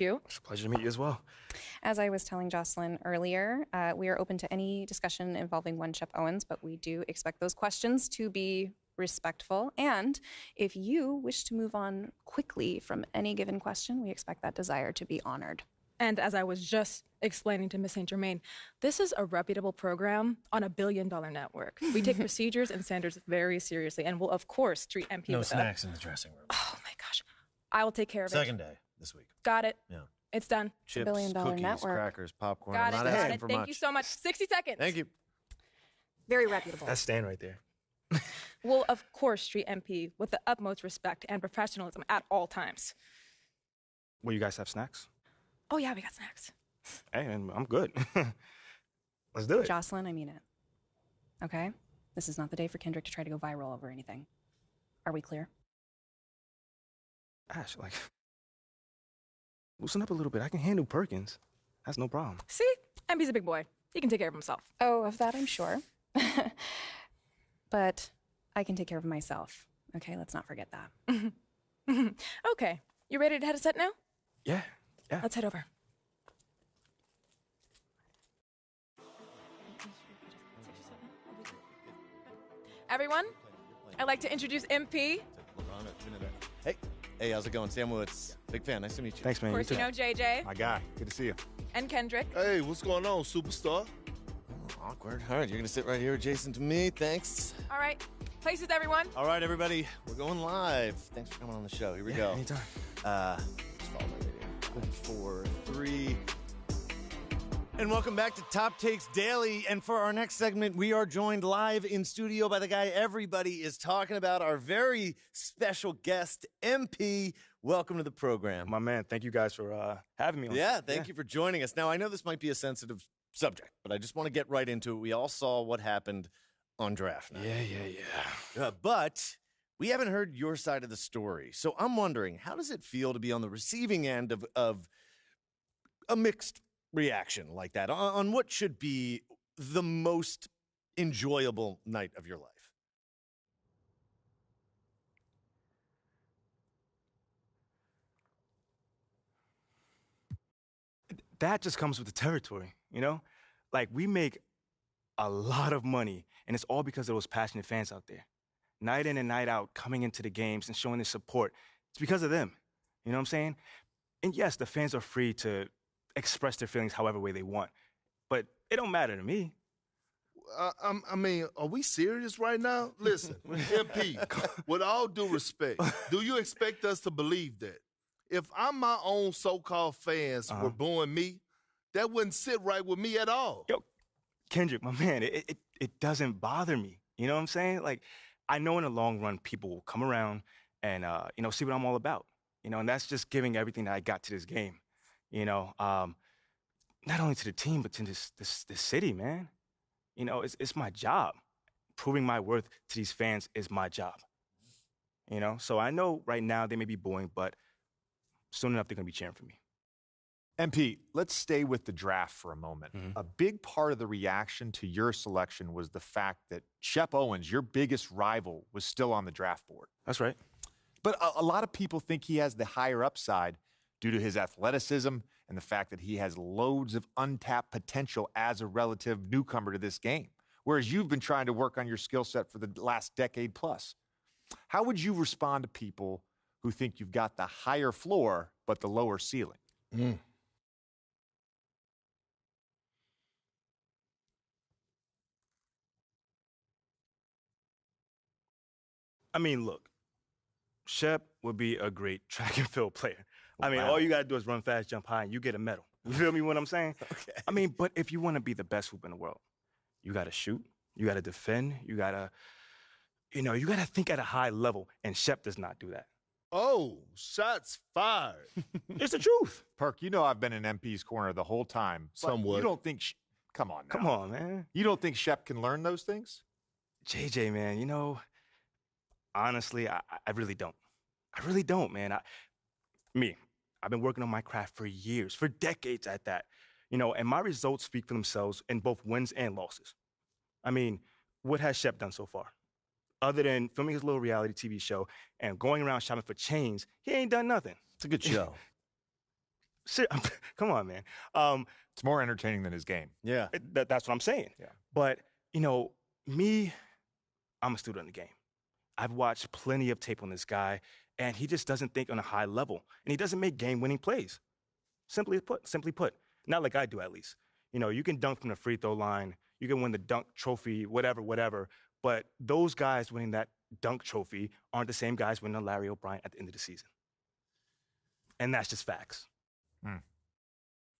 You? It's a pleasure to meet you as well. As I was telling Jocelyn earlier, we are open to any discussion involving one Shep Owens, but we do expect those questions to be respectful. And if you wish to move on quickly from any given question, we expect that desire to be honored. And as I was just explaining to Miss St. Germain, this is a reputable program on $1 billion network. We take procedures and standards very seriously and will, of course, treat MP No with snacks in the dressing room. Oh, my gosh. I will take care of it. Second day this week. Got it. Yeah. It's done. Chips, billion-dollar cookies, network. crackers, popcorn. Got it. I'm not Got asking it. for Thank much. you so much. 60 seconds. Thank you. Very reputable. That's Stan right there. We'll, of course, treat MP with the utmost respect and professionalism at all times. Will you guys have snacks? Oh, yeah, we got snacks. Hey, man, I'm good. Let's do it. Jocelyn, I mean it. Okay? This is not the day for Kendrick to try to go viral over anything. Are we clear? Ash, like, loosen up a little bit. I can handle Perkins. That's no problem. See? MP's a big boy. He can take care of himself. Oh, of that I'm sure. But I can take care of myself. Okay, let's not forget that. Okay. You ready to head a set now? Yeah. Let's head over. Everyone, I'd like to introduce MP. Hey, how's it going? Sam Woods. Big fan. Nice to meet you. Thanks, man. Of course, You you too. know JJ My guy, good to see you. and Kendrick. Hey, what's going on, superstar? Awkward. All right, you're going to sit right here adjacent to me. Thanks. All right. Places, everyone. All right, everybody. We're going live. Thanks for coming on the show. Here we go. Anytime. Just follow my video. 4, 3. And welcome back to Top Takes Daily. And for our next segment, we are joined live in studio by the guy everybody is talking about, our very special guest, MP. Welcome to the program. My man, thank you guys for having me on. Yeah, thank you for joining us. Now, I know this might be a sensitive subject, but I just want to get right into it. We all saw what happened on draft night. Yeah. But we haven't heard your side of the story. So I'm wondering, how does it feel to be on the receiving end of a mixed reaction like that on what should be the most enjoyable night of your life? That just comes with the territory, you know? Like, we make a lot of money, and it's all because of those passionate fans out there. Night in and night out, coming into the games and showing their support. It's because of them. You know what I'm saying? And yes, the fans are free to express their feelings however way they want. But it don't matter to me. I mean, are we serious right now? Listen, MP, with all due respect, do you expect us to believe that? If my own so-called fans were booing me, that wouldn't sit right with me at all. Yo, Kendrick, my man, it doesn't bother me. You know what I'm saying? Like, I know in the long run, people will come around and, see what I'm all about. You know, and that's just giving everything that I got to this game. You know, not only to the team, but to this city, man. You know, it's my job. Proving my worth to these fans is my job. You know, so I know right now they may be booing, but soon enough they're going to be cheering for me. MP, let's stay with the draft for a moment. Mhm. A big part of the reaction to your selection was the fact that Shep Owens, your biggest rival, was still on the draft board. That's right. But a lot of people think he has the higher upside due to his athleticism and the fact that he has loads of untapped potential as a relative newcomer to this game, whereas you've been trying to work on your skill set for the last decade plus. How would you respond to people who think you've got the higher floor but the lower ceiling? I mean, look, Shep would be a great track and field player. I mean, Wow. all you got to do is run fast, jump high, and you get a medal. You feel me what I'm saying? Okay. I mean, but if you want to be the best hoop in the world, you got to shoot, you got to defend, you got to think at a high level, and Shep does not do that. Oh, shots fired. It's the truth. Perk, you know I've been in MP's corner the whole time. but Somewhat. You don't think... Come on now. Come on, man. You don't think Shep can learn those things? JJ, man, you know, honestly, I really don't. I really don't, man. I've been working on my craft for years, for decades at that. You know, and my results speak for themselves in both wins and losses. I mean, what has Shep done so far? Other than filming his little reality TV show and going around shopping for chains, he ain't done nothing. It's a good show. Come on, man. It's more entertaining than his game. Yeah. That's what I'm saying. Yeah. But, me, I'm a student of the game. I've watched plenty of tape on this guy, and he just doesn't think on a high level. And he doesn't make game-winning plays. Simply put. Not like I do, at least. You can dunk from the free throw line. You can win the dunk trophy, whatever. But those guys winning that dunk trophy aren't the same guys winning a Larry O'Brien at the end of the season. And that's just facts.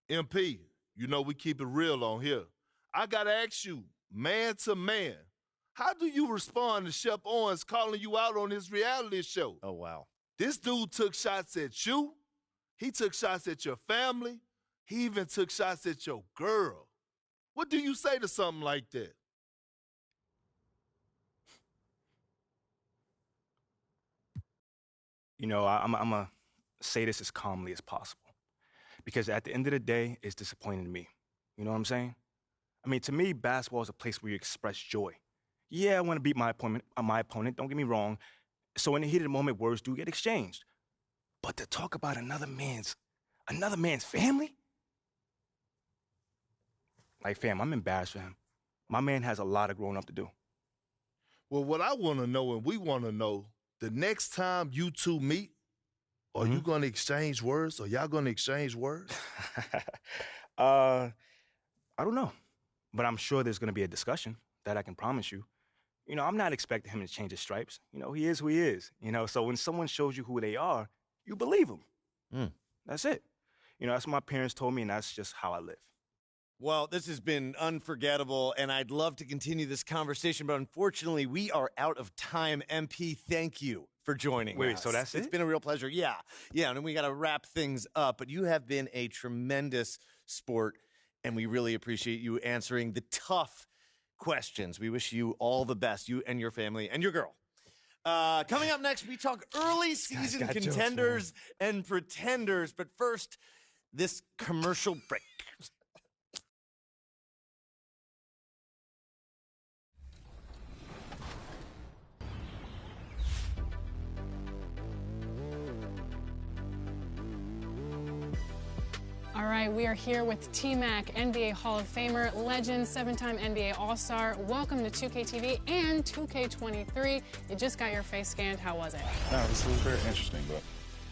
MP, we keep it real on here. I got to ask you, man to man, how do you respond to Shep Owens calling you out on his reality show? Oh, wow. This dude took shots at you. He took shots at your family. He even took shots at your girl. What do you say to something like that? I'm going to say this as calmly as possible. Because at the end of the day, it's disappointing to me. You know what I'm saying? I mean, to me, basketball is a place where you express joy. Yeah, I want to beat my opponent, don't get me wrong. So in the heat of the moment, words do get exchanged. But to talk about another man's family? Like, fam, I'm embarrassed for him. My man has a lot of growing up to do. Well, what I want to know, and we want to know, the next time you two meet, are you going to exchange words? Are y'all going to exchange words? I don't know. But I'm sure there's going to be a discussion. That I can promise you. I'm not expecting him to change his stripes. He is who he is. So when someone shows you who they are, you believe them. That's it. That's what my parents told me, and that's just how I live. Well, this has been unforgettable, and I'd love to continue this conversation, but unfortunately, we are out of time. MP, thank you for joining us. Wait, so that's it? It's been a real pleasure. Yeah, and then we got to wrap things up, but you have been a tremendous sport, and we really appreciate you answering the tough questions. We wish you all the best, you and your family and your girl. Coming up next, we talk early season contenders and pretenders, but first, this commercial break. All right, we are here with T-Mac, NBA Hall of Famer, legend, 7-time NBA All-Star. Welcome to 2K TV and 2K23. You just got your face scanned. How was it? No, this was very interesting, but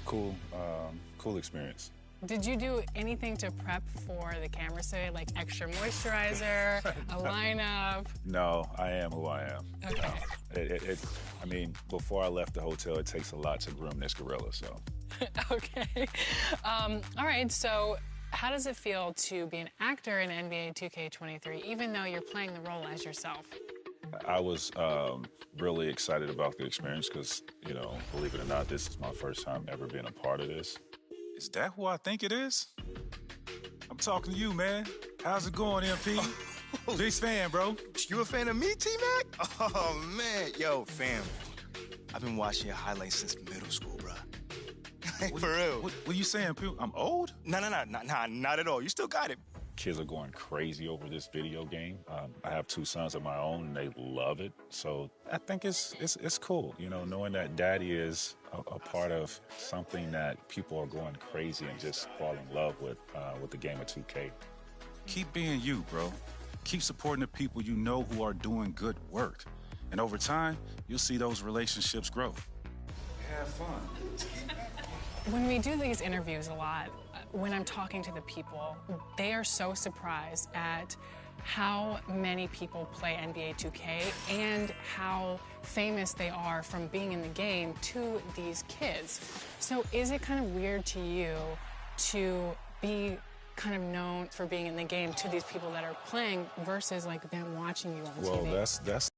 cool experience. Did you do anything to prep for the camera today, like extra moisturizer, a lineup? No, I am who I am. Okay. I mean, before I left the hotel, it takes a lot to groom this gorilla, so. Okay. All right, so how does it feel to be an actor in NBA 2K23, even though you're playing the role as yourself? I was really excited about the experience because, believe it or not, this is my first time ever being a part of this. Is that who I think it is? I'm talking to you, man. How's it going, MP? Big fan, bro. You a fan of me, T-Mac? Oh, man. Yo, fam. I've been watching your highlights since middle school, bro. For real. What you saying, Pew? I'm old? No, not at all. You still got it. Kids are going crazy over this video game. I have 2 sons of my own, and they love it. So I think it's cool, knowing that daddy is a part of something that people are going crazy and just fall in love with the game of 2K. Keep being you, bro. Keep supporting the people you know who are doing good work. And over time, you'll see those relationships grow. Have fun. When we do these interviews a lot, when I'm talking to the people, they are so surprised at how many people play NBA 2K and how famous they are from being in the game to these kids. So is it kind of weird to you to be kind of known for being in the game to these people that are playing versus like them watching you on TV? Well, that's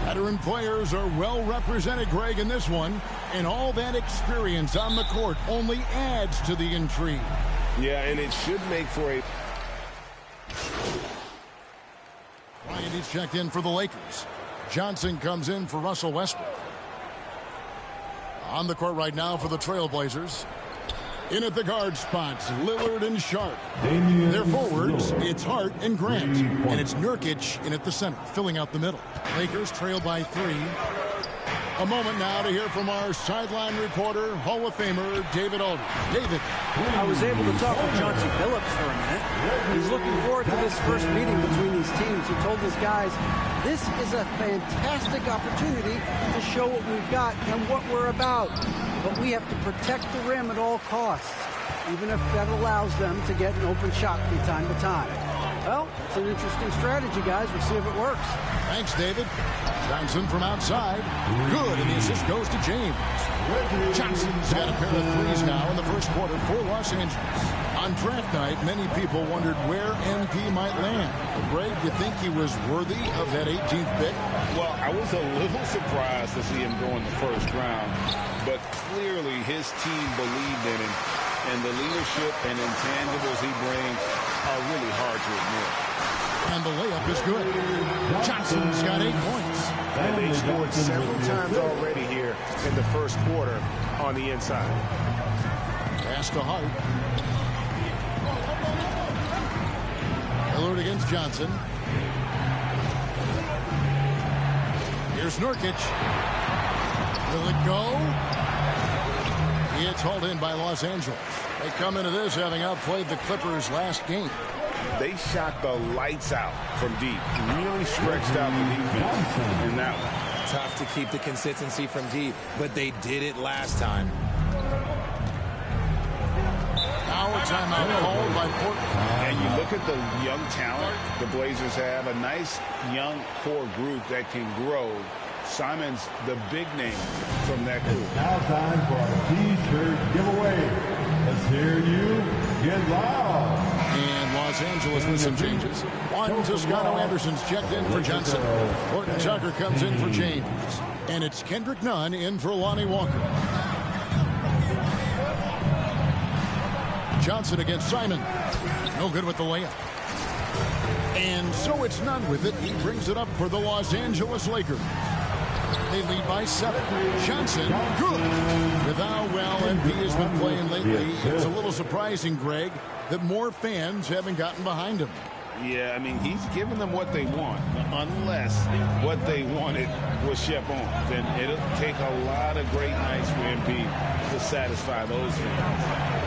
Veteran players are well represented, Greg, in this one, and all that experience on the court only adds to the intrigue. Yeah, and it should make for a... Bryant is checked in for the Lakers. Johnson comes in for Russell Westbrook. On the court right now for the Trailblazers. In at the guard spots, Lillard and Sharp. Their forwards, it's Hart and Grant. And it's Nurkic in at the center, filling out the middle. Lakers trail by 3. A moment now to hear from our sideline reporter, Hall of Famer David Aldridge. David. I was able to talk with Chauncey Billups for a minute. He's looking forward to this first meeting between these teams. He told his guys, this is a fantastic opportunity to show what we've got and what we're about. But we have to protect the rim at all costs, even if that allows them to get an open shot from time to time. Well, it's an interesting strategy, guys. We'll see if it works. Thanks, David. Johnson from outside. Good, and the assist goes to James. Johnson's got a pair of threes now in the first quarter for Los Angeles. On draft night, many people wondered where MP might land. Greg, do you think he was worthy of that 18th pick? Well, I was a little surprised to see him go in the first round, but clearly his team believed in him, and the leadership and intangibles he brings are really hard to ignore. And the layup is good. Johnson's got 8 points. And they scored several times already here in the first quarter on the inside. Pass to Hart. Lillard against Johnson. Here's Nurkic. Will it go? It's hauled in by Los Angeles. They come into this having outplayed the Clippers last game. They shot the lights out from deep. Really stretched out the defense in that one. Tough to keep the consistency from deep, but they did it last time. Now a timeout called by Portland. And you look at the young talent the Blazers have, a nice young core group that can grow. Simon's the big name from that group. It's now time for our T-shirt giveaway. Let's hear you get loud. And Los Angeles with some changes. Juan Toscano-Anderson's checked in for Johnson. Horton Tucker comes in for James. And it's Kendrick Nunn in for Lonnie Walker. Johnson against Simon. No good with the layup. And so it's Nunn with it. He brings it up for the Los Angeles Lakers. They lead by 7. Johnson, good. With how well MP has been playing lately, it's a little surprising, Greg, that more fans haven't gotten behind him. Yeah, I mean, he's giving them what they want, unless what they wanted was Shep on. Then it'll take a lot of great nights for MP to satisfy those fans.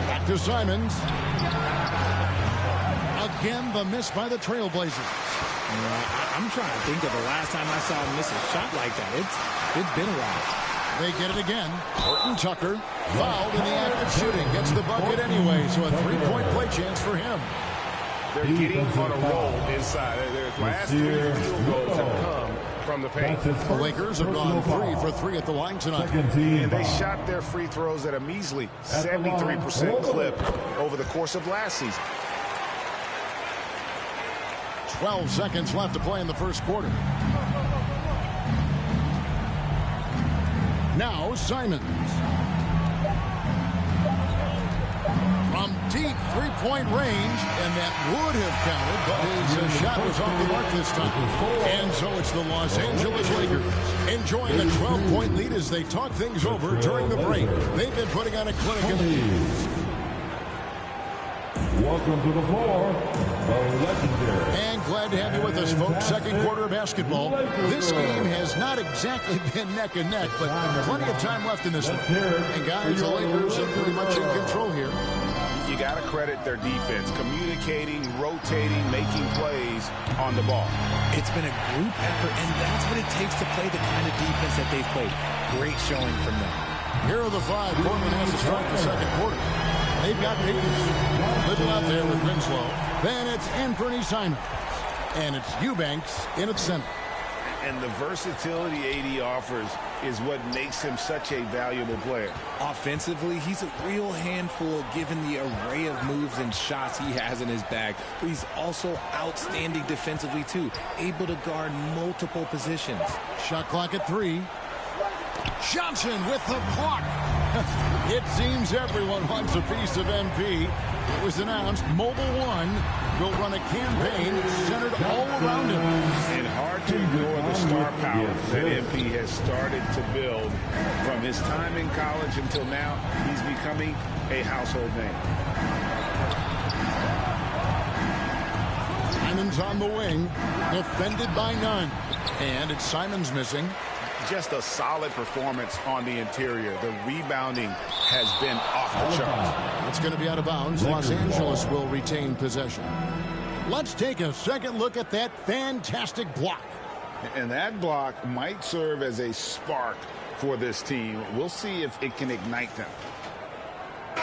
Back to Simons. Again, the miss by the Trailblazers. I'm trying to think of the last time I saw him miss a shot like that. It's been a while. They get it again. Horton Tucker fouled in the act of shooting. Gets the bucket anyway, so a 3-point play chance for him. They're getting on a roll inside. Their last 3 field goals have come from the paint. The Lakers have gone 3 for 3 at the line tonight. And they shot their free throws at a measly 73% clip over the course of last season. 12 seconds left to play in the first quarter. Now Simons. From deep 3-point range, and that would have counted, but his shot was off the mark this time. And so it's the Los Angeles Lakers enjoying a 12-point lead as they talk things over during the break. They've been putting on a clinic in the... Welcome to the floor, the legendary. And glad to have you with us, folks. Second quarter of basketball. This game has not exactly been neck and neck, but plenty of time left in this one. And guys, the Lakers are pretty much in control here. You got to credit their defense, communicating, rotating, making plays on the ball. It's been a group effort, and that's what it takes to play the kind of defense that they've played. Great showing from them. Here are the 5. Portland has to start the second quarter. They've got Peyton. Little out there with Winslow. Then it's Anthony Simons. And it's Eubanks in its center. And the versatility AD offers is what makes him such a valuable player. Offensively, he's a real handful given the array of moves and shots he has in his bag. But he's also outstanding defensively, too. Able to guard multiple positions. Shot clock at 3. Johnson with the block. It seems everyone wants a piece of MP. It was announced Mobile One will run a campaign centered all around him. And hard to ignore the star power that MP has started to build. From his time in college until now, he's becoming a household name. Simon's on the wing, defended by none. And it's Simon's missing. Just a solid performance on the interior. The rebounding has been off the charts. It's going to be out of bounds. Los Angeles will retain possession. Let's take a second look at that fantastic block. And that block might serve as a spark for this team. We'll see if it can ignite them.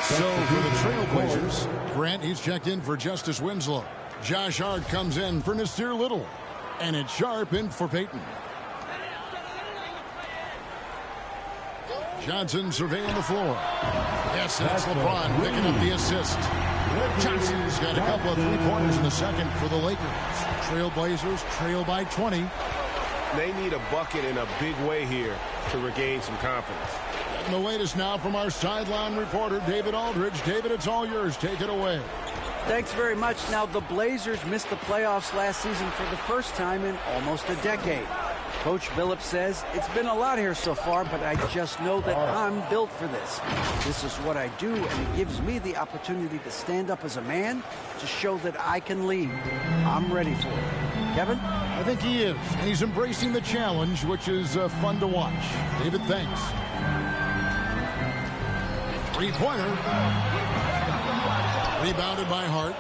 So for the Trailblazers, Grant, he's checked in for Justice Winslow. Josh Hart comes in for Nasir Little. And it's Sharp in for Peyton. Johnson surveying the floor. Yes, that's LeBron picking up the assist. Johnson's got a couple of three-pointers in the second for the Lakers. Trailblazers trail by 20. They need a bucket in a big way here to regain some confidence. And the latest now from our sideline reporter, David Aldridge. David, it's all yours. Take it away. Thanks very much. Now, the Blazers missed the playoffs last season for the first time in almost a decade. Coach Billups says, it's been a lot here so far, but I just know that I'm built for this. This is what I do, and it gives me the opportunity to stand up as a man to show that I can lead. I'm ready for it. Kevin? I think he is, and he's embracing the challenge, which is fun to watch. David, thanks. Three-pointer. Rebounded by Hart.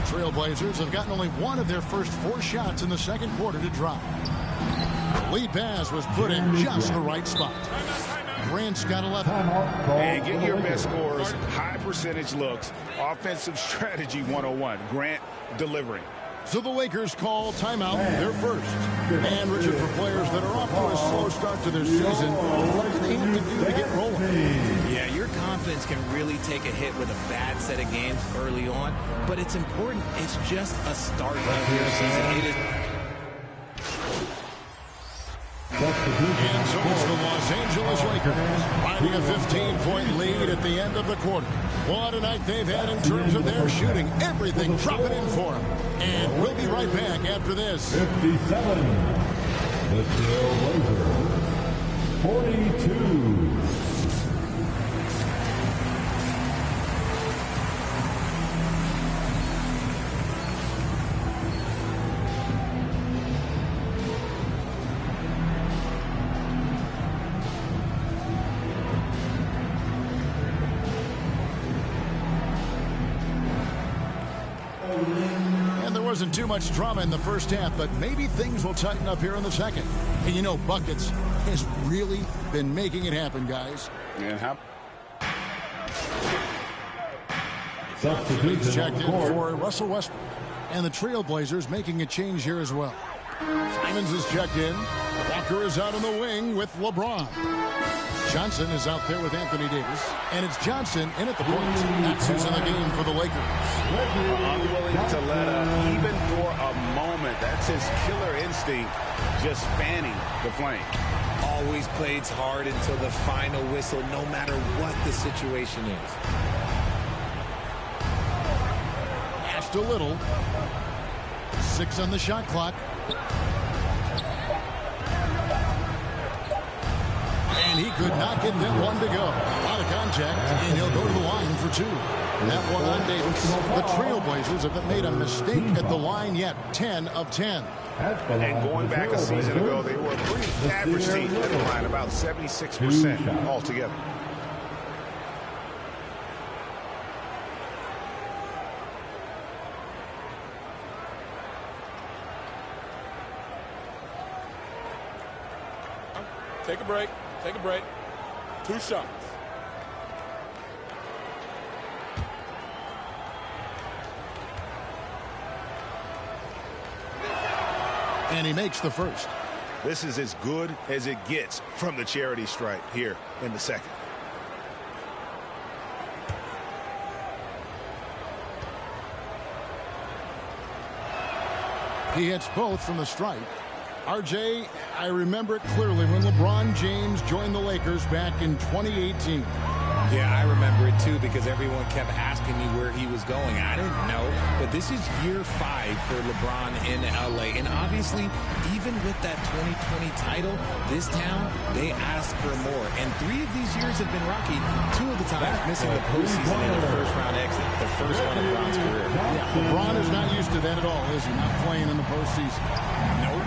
Trailblazers have gotten only one of their first 4 shots in the second quarter to drop. The lead pass was put in just the right spot. Grant's got 11. And get your best scores, high percentage looks, offensive strategy 101. Grant delivering. So the Lakers call timeout, their first. And Richard, for players that are off to a slow start to their season, what do they have to do to get rolling? Yeah, your confidence can really take a hit with a bad set of games early on, but it's important. It's just a start of your season. It is. And so it's the Los Angeles Lakers finding a 15-point lead at the end of the quarter. What a night they've had in terms of their shooting. Everything dropping in for them. And we'll be right back after this. 57. The Trailblazers. 42. Wasn't too much drama in the first half, but maybe things will tighten up here in the second. And you know, Buckets has really been making it happen, guys. And how? He's checked in for Russell Westbrook. And the Trailblazers making a change here as well. Simons is checked in. Walker is out on the wing with LeBron. Johnson is out there with Anthony Davis. And it's Johnson in at the point. That's who's in the game for the Lakers. Unwilling to let up, even for a moment. That's his killer instinct, just fanning the flame. Always plays hard until the final whistle, no matter what the situation is. Asked a little. 6 on the shot clock. And he could not get that one to go. Out of contact, and he'll go to the line for 2. That one on Davis. The Trailblazers have not made a mistake at the line yet. 10 of 10. And going back a season ago, they were a pretty average team at the line, about 76% altogether. Take a break. Take a break. 2 shots. And he makes the first. This is as good as it gets from the charity stripe here in the second. He hits both from the stripe. RJ, I remember it clearly when LeBron James joined the Lakers back in 2018. Yeah, I remember it too because everyone kept asking me where he was going. I didn't know, but this is year 5 for LeBron in LA. And obviously, even with that 2020 title, this town, they ask for more. And 3 of these years have been rocky. 2 of the times missing the postseason in a first-round exit, the first one of LeBron's career. Yeah, LeBron is not used to that at all, is he? Not playing in the postseason. Nope.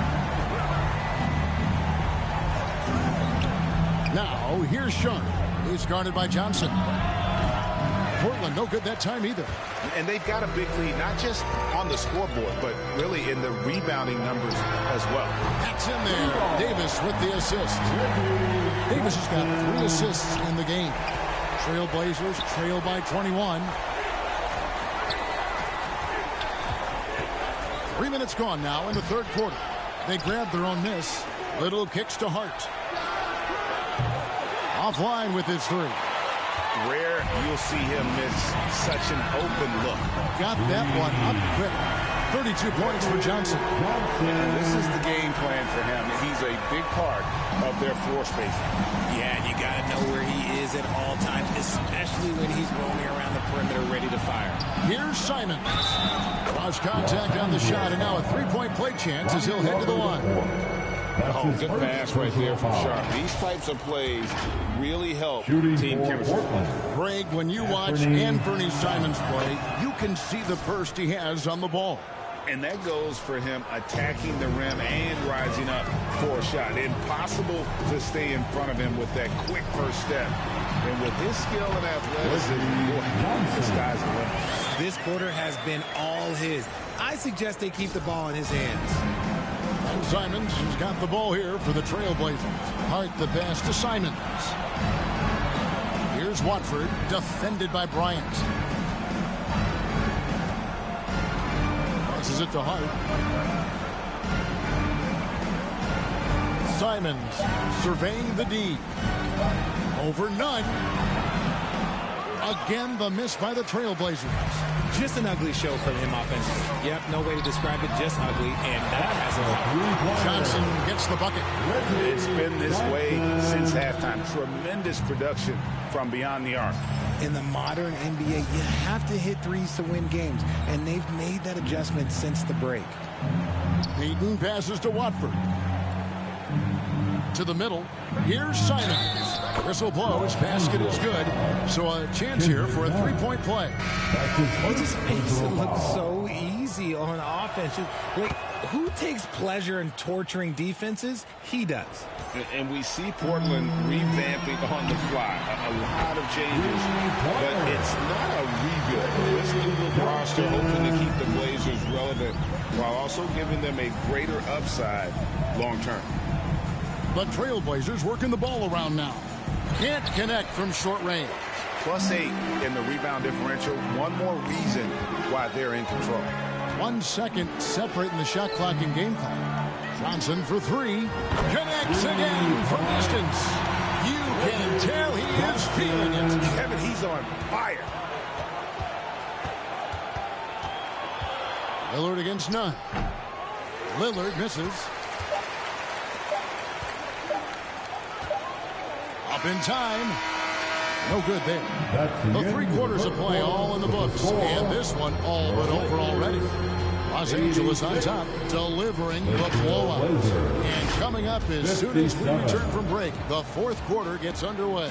Now, here's Sean. He's guarded by Johnson. Portland, no good that time either. And they've got a big lead, not just on the scoreboard, but really in the rebounding numbers as well. That's in there. Davis with the assist. Davis has got 3 assists in the game. Trailblazers trail by 21. 3 minutes gone now in the third quarter. They grab their own miss. Little kicks to Hart. Offline with his 3. Rare you'll see him miss such an open look. Got that one up quick. 32 points for Johnson. And this is the game plan for him. He's a big part of their floor spacing. Yeah, you got to know where he is at all times, especially when he's roaming around the perimeter ready to fire. Here's Simons. Cross contact on the shot, and now a 3-point play chance as he'll head to the line. Oh, good pass right there from Sharp. These types of plays really help team chemistry. Greg, when you watch Anthony Simons play, you can see the burst he has on the ball. And that goes for him attacking the rim and rising up for a shot. Impossible to stay in front of him with that quick first step. And with his skill and athleticism, boy, the sky's the limit. This quarter has been all his. I suggest they keep the ball in his hands. And Simons has got the ball here for the Trailblazers. Hart the pass to Simons. Here's Watford, defended by Bryant. Passes it to Hart. Simons surveying the D. Over none. Again, the miss by the Trailblazers. Just an ugly show from him offensively. Yep, no way to describe it, just ugly, and that has a... Johnson gets the bucket. It's been this way since halftime. Tremendous production from beyond the arc. In the modern NBA, you have to hit threes to win games, and they've made that adjustment since the break. Peyton passes to Watford. To the middle. Here's Simons. Whistle blows. Basket is good. So a chance here for a 3-point play. He just makes it look so easy on offense. Like, who takes pleasure in torturing defenses? He does. And we see Portland revamping on the fly. A lot of changes, but it's not a rebuild. This new roster hoping to keep the Blazers relevant while also giving them a greater upside long term. The Trailblazers working the ball around now. Can't connect from short range. +8 in the rebound differential. One more reason why they're in control. 1 second separating the shot clock and game clock. Johnson for 3. Connects again from distance. You can tell he is feeling it. Kevin, he's on fire. Lillard against none. Lillard misses. Up in time. No good there. The 3 quarters of play all in the books. And this one all but over already. Los Angeles on top, delivering the blowout. And coming up as soon as we return from break, the 4th quarter gets underway.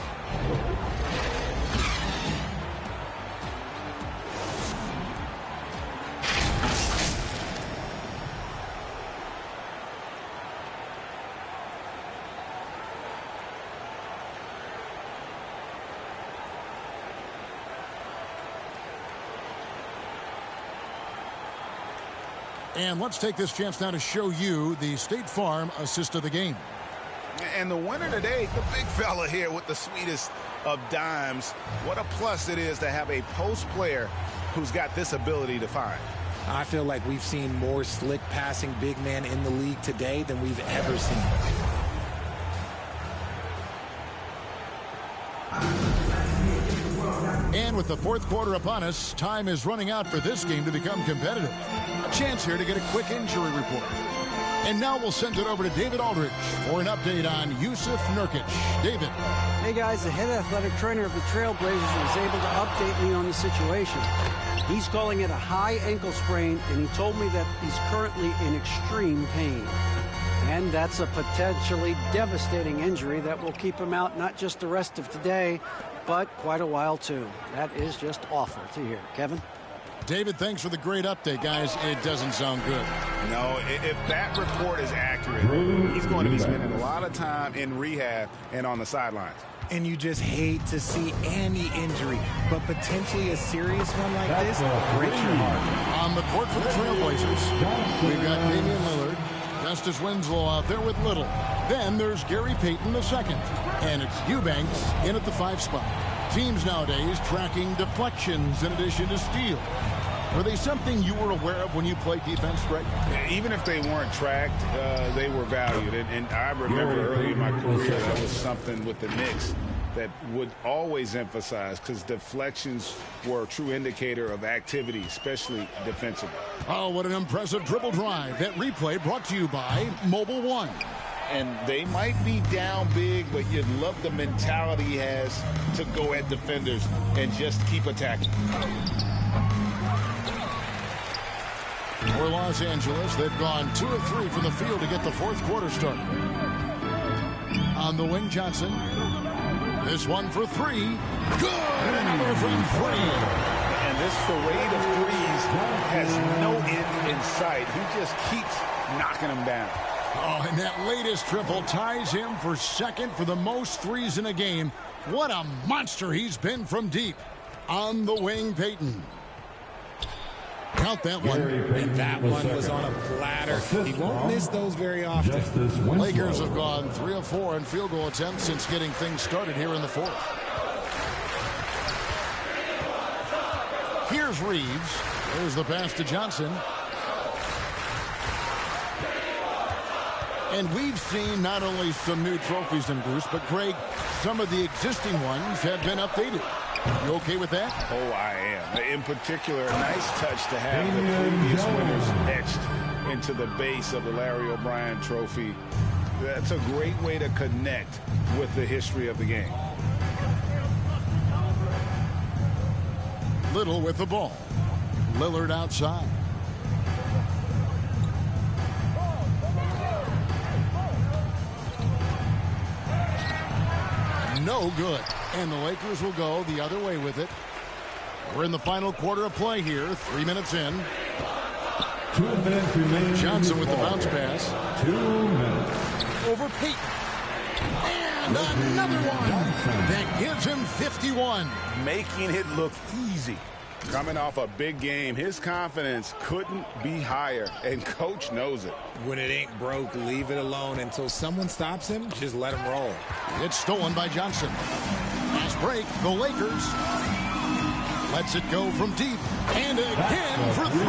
And let's take this chance now to show you the State Farm assist of the game. And the winner today, the big fella here with the sweetest of dimes. What a plus it is to have a post player who's got this ability to find. I feel like we've seen more slick passing big man in the league today than we've ever seen. And with the 4th quarter upon us, time is running out for this game to become competitive. A chance here to get a quick injury report. And now we'll send it over to David Aldridge for an update on Yusuf Nurkic. David. Hey guys, the head athletic trainer of the Trailblazers was able to update me on the situation. He's calling it a high ankle sprain, and he told me that he's currently in extreme pain. And that's a potentially devastating injury that will keep him out not just the rest of today, but quite a while too. That is just awful to hear. Kevin? David, thanks for the great update, guys. It doesn't sound good. No, if that report is accurate, he's going to be spending a lot of time in rehab and on the sidelines. And you just hate to see any injury, but potentially a serious one like this breaks your heart. On the court for the Trailblazers, we've got Damian Lillard, Justice Winslow out there with Little. Then there's Gary Payton II, and it's Eubanks in at the 5 spot. Teams nowadays tracking deflections in addition to steals. Were they something you were aware of when you played defense, Greg? Even if they weren't tracked, they were valued. And I remember early in my career, that was something with the Knicks that would always emphasize, because deflections were a true indicator of activity, especially defensively. Oh, what an impressive dribble drive. That replay brought to you by Mobile One. And they might be down big, but you love the mentality he has to go at defenders and just keep attacking. For Los Angeles, they've gone 2 of 3 from the field to get the fourth quarter started. On the wing, Johnson. This one for 3. Good! Another from 3. And this parade of threes has no end in sight. He just keeps knocking them down. Oh, and that latest triple ties him for second for the most threes in a game. What a monster he's been from deep. On the wing, Payton. Count that one. And that one was on a platter. He won't miss those very often. Lakers have gone 3 of 4 in field goal attempts since getting things started here in the fourth. Here's Reeves. There's the pass to Johnson. And we've seen not only some new trophies in Bruce, but Greg, some of the existing ones have been updated. You okay with that? Oh, I am. In particular, a nice touch to have the previous winners etched into the base of the Larry O'Brien trophy. That's a great way to connect with the history of the game. Little with the ball. Lillard outside. No good. And the Lakers will go the other way with it. We're in the final quarter of play here. 3 minutes in. 2 minutes remaining. Johnson with the bounce pass. 2 minutes. Over Payton. And another one. That gives him 51. Making it look easy. Coming off a big game, his confidence couldn't be higher, and coach knows it. When it ain't broke, leave it alone until someone stops him. Just let him roll. It's stolen by Johnson. Fast break, the Lakers. Lets it go from deep. And again for 3.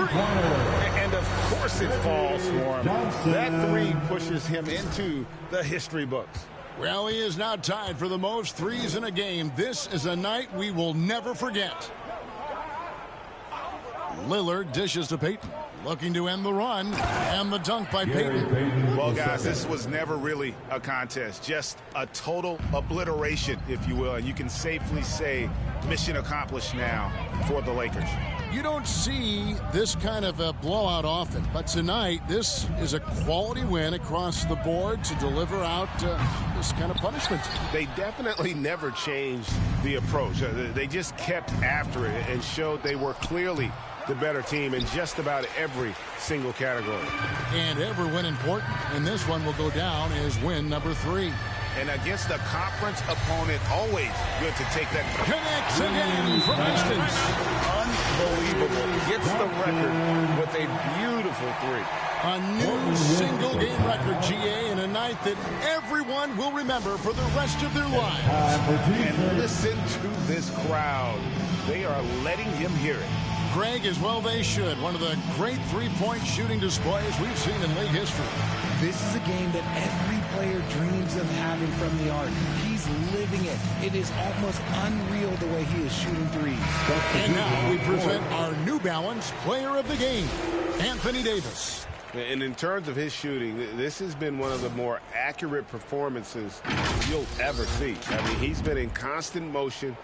And of course it falls for him. That 3 pushes him into the history books. Well, he is now tied for the most threes in a game. This is a night we will never forget. Lillard dishes to Payton, looking to end the run, and the dunk by Payton. Well, guys, this was never really a contest, just a total obliteration, if you will, and you can safely say mission accomplished now for the Lakers. You don't see this kind of a blowout often, but tonight this is a quality win across the board to deliver out this kind of punishment. They definitely never changed the approach. They just kept after it and showed they were clearly the better team in just about every single category. And every win important, and this one will go down as win number 3. And against a conference opponent, always good to take that. Connects again from distance. Unbelievable. Gets the record with a beautiful 3. A new single-game record, GA, in a night that everyone will remember for the rest of their lives. And listen to this crowd. They are letting him hear it. Greg, as well they should. One of the great three-point shooting displays we've seen in league history. This is a game that every player dreams of having from the arc. He's living it. It is almost unreal the way he is shooting threes. And now we present our New Balance Player of the Game, Anthony Davis. And in terms of his shooting, this has been one of the more accurate performances you'll ever see. I mean, he's been in constant motion.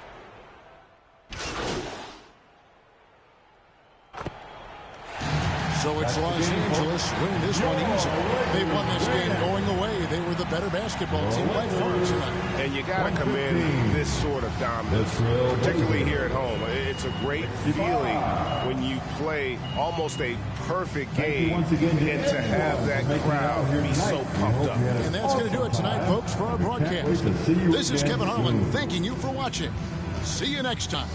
So it's Los Angeles win this one easily. They won this game going away. They were the better basketball team by far tonight. And you got to commend this sort of dominance, particularly here at home. It's a great feeling when you play almost a perfect game and to have that crowd be so pumped up. And that's going to do it tonight, folks, for our broadcast. This is Kevin Harlan thanking you for watching. See you next time.